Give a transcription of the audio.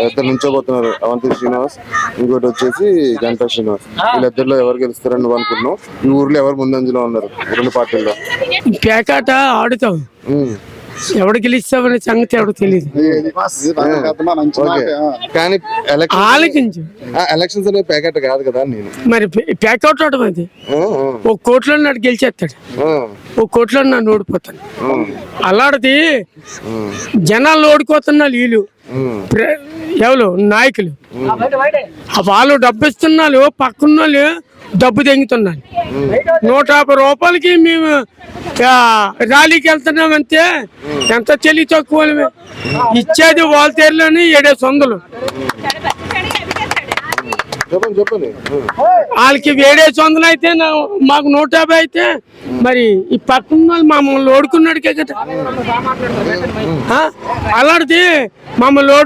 ఇద్దరు నుంచోబోతున్నారు, అవంతి శ్రీనివాస్, ఇంకోటి వచ్చేసి గంటా శ్రీనివాస్. వీళ్ళిద్దరిలో ఎవరు గెలుస్తారని నువ్వు అనుకుంటున్నావు? ఈ ఊర్లో ఎవరు ముందంజలో ఉన్నారు రెండు పార్టీల్లో? పేకాట ఆడుతావు, ఎవడు గెలిస్తామనే సంగతి ఎవడు తెలియదు. కానీ ఆలోచించు, ఎలక్షన్స్ అనే ప్యాకెట్ కాదు కదా నేను. మరి పేకౌట్ అవడం అది. ఒక కోట్లో నాడు గెలిచేస్తాడు, ఒక కోట్లో నన్ను ఓడిపోతాను. అలాంటిది జనాలు ఓడిపోతున్నారు వీళ్ళు ఎవరు నాయకులు. వాళ్ళు డబ్బు ఇస్తున్నారు, పక్కన వాళ్ళు డబ్బు తెంగుతున్నారు. 150 రూపాయలకి మేము ర్యాలీకి వెళ్తున్నామంటే ఎంత తెలివి తక్కువ. ఇచ్చేది వాల్తేరులోని 700. చెప్పండి. వాళ్ళకి 700 అయితే మాకు 150 అయితే మరి ఈ పక్కన మమ్మల్ని ఓడుకున్నాడుకే కదా. అలాంటిది మమ్మల్ని